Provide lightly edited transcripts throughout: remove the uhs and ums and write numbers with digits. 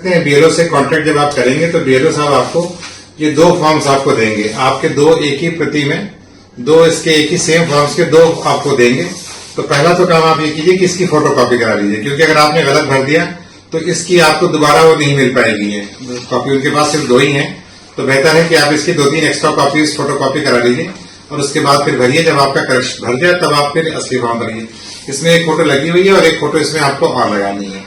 BLO से contact जब आप करेंगे तो बीएलओ साहब आपको ये 2 फॉर्म्स आपको देंगे, आपके 2 एक ही प्रति में 2 इसके एक ही सेम फॉर्म्स के 2 आपको देंगे। तो पहला तो काम आप ये कीजिए कि इसकी फोटोकॉपी करा लीजिए, क्योंकि अगर आपने गलत भर दिया तो इसकी आपको दोबारा वो नहीं मिल पाएगी है कॉपी, उनके पास सिर्फ 2 ही है। तो बेहतर है कि आप इसकी 2-3 एक्स्ट्रा कॉपीज फोटोकॉपी करा लीजिए और उसके बाद फिर भरिए। जब आपका करेक्शन भर जाए तब आप फिर असली फॉर्म भरिए। इसमें एक फोटो लगी हुई है और एक फोटो इसमें आपको और लगानी है।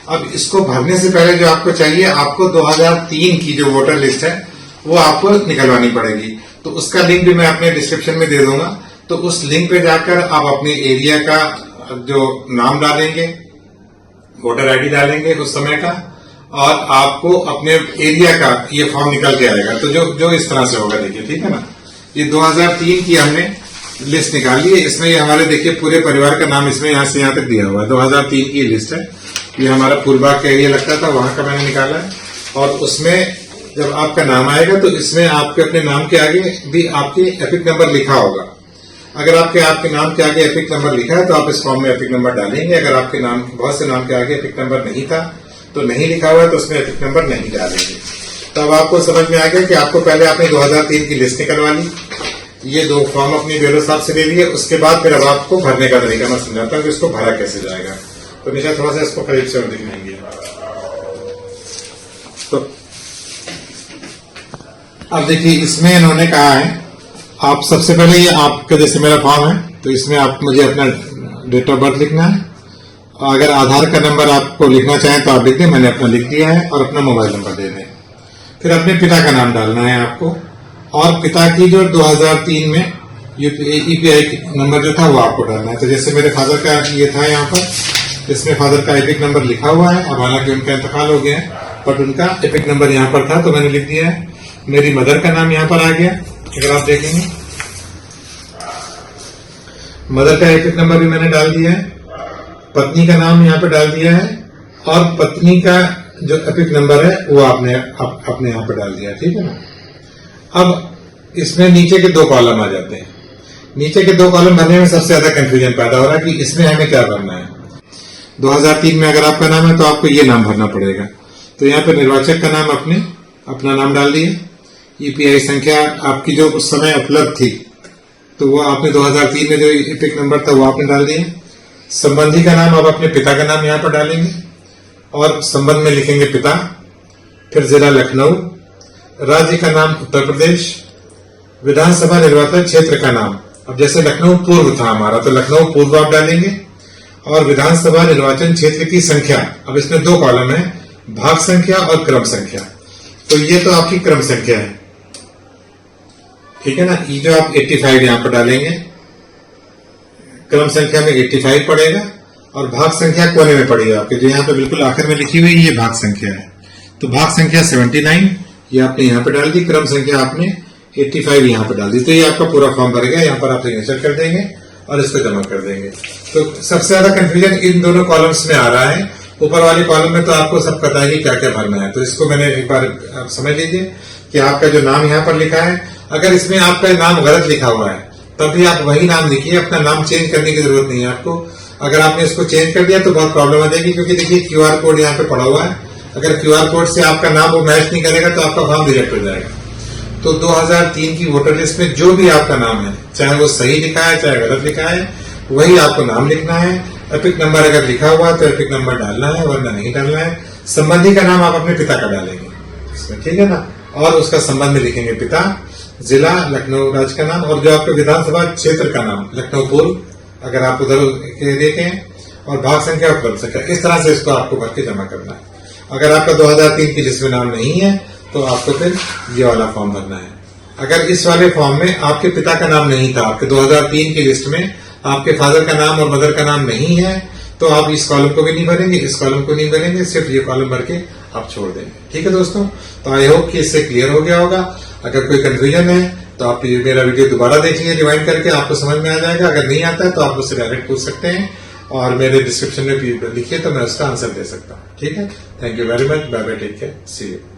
अब इसको भरने से पहले जो आपको चाहिए, आपको 2003 की जो वोटर लिस्ट है वो आपको निकलवानी पड़ेगी। तो उसका लिंक भी मैं अपने डिस्क्रिप्शन में दे दूंगा। तो उस लिंक पे जाकर आप अपने एरिया का जो नाम डालेंगे, वोटर आईडी डालेंगे उस समय का, और आपको अपने एरिया का ये फॉर्म निकल के आएगा। तो जो इस तरह से होगा, देखिए, ठीक है ना। ये 2003 की हमने लिस्ट निकाली है। इसमें ये हमारे देखिए पूरे परिवार का नाम इसमें यहां से यहां तक दिया हुआ है। 2003 की लिस्ट है। ये हमारा पूर्वबाग का एरिया लगता था, वहां का मैंने निकाला है। और उसमें जब आपका नाम आएगा तो इसमें आपके अपने नाम के आगे भी आपके एपिक नंबर लिखा होगा। अगर आपके नाम के आगे एपिक नंबर लिखा है तो आप इस फॉर्म में एपिक नंबर डालेंगे। अगर आपके नाम बहुत से नाम के आगे एपिक नंबर नहीं था तो नहीं लिखा हुआ है तो उसमें एपिक नंबर नहीं डालेंगे। तो अब आपको समझ में आ गया कि आपको पहले आपने 2003 की लिस्ट निकलवा ली, ये 2 फॉर्म अपनी बीएलओ साहब से ले लिए। उसके बाद फिर अब आपको भरने का तरीका मैं समझाता हूँ कि इसको भरा कैसे जाएगा। तो निशा थोड़ा सा इसको करीब से और दिखाएंगे। तो अब देखिए, इसमें इन्होंने कहा है आप सबसे पहले ये आपका जैसे मेरा फॉर्म है तो इसमें आप मुझे अपना डेट ऑफ बर्थ लिखना है। अगर आधार का नंबर आपको लिखना चाहें तो आप लिख दें, मैंने अपना लिख दिया है, और अपना मोबाइल नंबर दे दें। फिर अपने पिता का नाम डालना है आपको, और पिता की जो 2003 में ईपीआई नंबर जो था वो आपको डालना है। तो जैसे मेरे फादर का ये था यहाँ पर, इसमें फादर का एपिक नंबर लिखा हुआ है। अब हालांकि उनका इंतकाल हो गया है, बट उनका एपिक नंबर यहाँ पर था तो मैंने लिख दिया है। मेरी मदर का नाम यहाँ पर आ गया, अगर आप देखेंगे मदर का एपिक नंबर भी मैंने डाल दिया है। पत्नी का नाम यहाँ पे डाल दिया है, और पत्नी का जो एपिक नंबर है वो आपने अपने यहाँ पे डाल दिया, ठीक है ना। अब इसमें नीचे के 2 कॉलम आ जाते हैं। नीचे के 2 कॉलम भरने में सबसे ज्यादा कंफ्यूजन पैदा हो रहा है कि इसमें हमें क्या भरना है। 2003 में अगर आपका नाम है तो आपको ये नाम भरना पड़ेगा। तो यहाँ पे निर्वाचक का नाम अपना नाम डाल दिए। ईपीआई संख्या आपकी जो उस समय उपलब्ध थी तो वो आपने 2003 में जो एपिक नंबर था वो आपने डाल दिया। संबंधी का नाम आप अपने पिता का नाम यहाँ पर डालेंगे और संबंध में लिखेंगे पिता। फिर जिला लखनऊ, राज्य का नाम उत्तर प्रदेश, विधानसभा निर्वाचन क्षेत्र का नाम, अब जैसे लखनऊ पूर्व था हमारा तो लखनऊ पूर्व आप डालेंगे, और विधानसभा निर्वाचन क्षेत्र की संख्या। अब इसमें 2 कॉलम है, भाग संख्या और क्रम संख्या। तो ये तो आपकी क्रम संख्या है, ठीक है ना। ये जो आप 85 यहाँ पर डालेंगे, क्रम संख्या में 85 पड़ेगा, और भाग संख्या कोने में पड़ेगी आपके, जो यहाँ पे बिल्कुल आखिर में लिखी हुई ये भाग संख्या है। तो भाग संख्या 79 ये आपने यहाँ पे डाल दी, क्रम संख्या आपने 85 यहाँ पे डाल दी। तो ये आपका पूरा फॉर्म भर गया। यहाँ पर आप सिग्नेचर कर देंगे और इसको जमा कर देंगे। तो सबसे ज्यादा कंफ्यूजन इन दोनों कॉलम्स में आ रहा है। ऊपर वाले कॉलम में तो आपको सब पता है कि क्या क्या भरना है। तो इसको मैंने एक बार आप समझ लीजिए कि आपका जो नाम यहाँ पर लिखा है, अगर इसमें आपका नाम गलत लिखा हुआ है तब भी आप वही नाम लिखिए, अपना नाम चेंज करने की जरूरत नहीं है आपको। अगर आपने इसको चेंज कर दिया तो बहुत प्रॉब्लम आ जाएगी, क्योंकि देखिए क्यूआर कोड यहाँ पे पड़ा हुआ है। अगर क्यूआर कोड से आपका नाम वो मैच नहीं करेगा तो आपका फॉर्म रिजेक्ट हो जाएगा। तो 2003 की वोटर लिस्ट में जो भी आपका नाम है, चाहे वो सही लिखा है चाहे गलत लिखा है, वही आपको नाम लिखना है। एपिक नंबर अगर लिखा हुआ है तो एपिक नंबर डालना है, वरना नहीं डालना है। संबंधी का नाम आप अपने पिता का डालेंगे इसमें, ठीक है ना, और उसका संबंध में लिखेंगे पिता, जिला लखनऊ राज्य का नाम, और जो आपके विधानसभा क्षेत्र का नाम लखनऊ पूर्व अगर आप उधर देखें, और भाग संख्या और क्रम संख्या। इस तरह से इसको आपको भर के जमा करना है। अगर आपका 2003 की लिस्ट में नाम नहीं है तो आपको फिर ये वाला फॉर्म भरना है। अगर इस वाले फॉर्म में आपके पिता का नाम नहीं था, आपके 2003 की लिस्ट में आपके फादर का नाम और मदर का नाम नहीं है, तो आप इस कॉलम को भी नहीं भरेंगे, इस कॉलम को नहीं भरेंगे, सिर्फ ये कॉलम भर के आप छोड़ देंगे। ठीक है दोस्तों, तो आई होप कि इससे क्लियर हो गया होगा। अगर कोई कंफ्यूजन है तो आप मेरा वीडियो दोबारा देखिए रिवाइंड करके, आपको समझ में आ जाएगा। अगर नहीं आता है तो आप मुझसे डायरेक्ट पूछ सकते हैं और मेरे डिस्क्रिप्शन में लिखिए तो मैं उसका आंसर दे सकता हूँ। ठीक है, thank you very much, bye bye, take care, see you.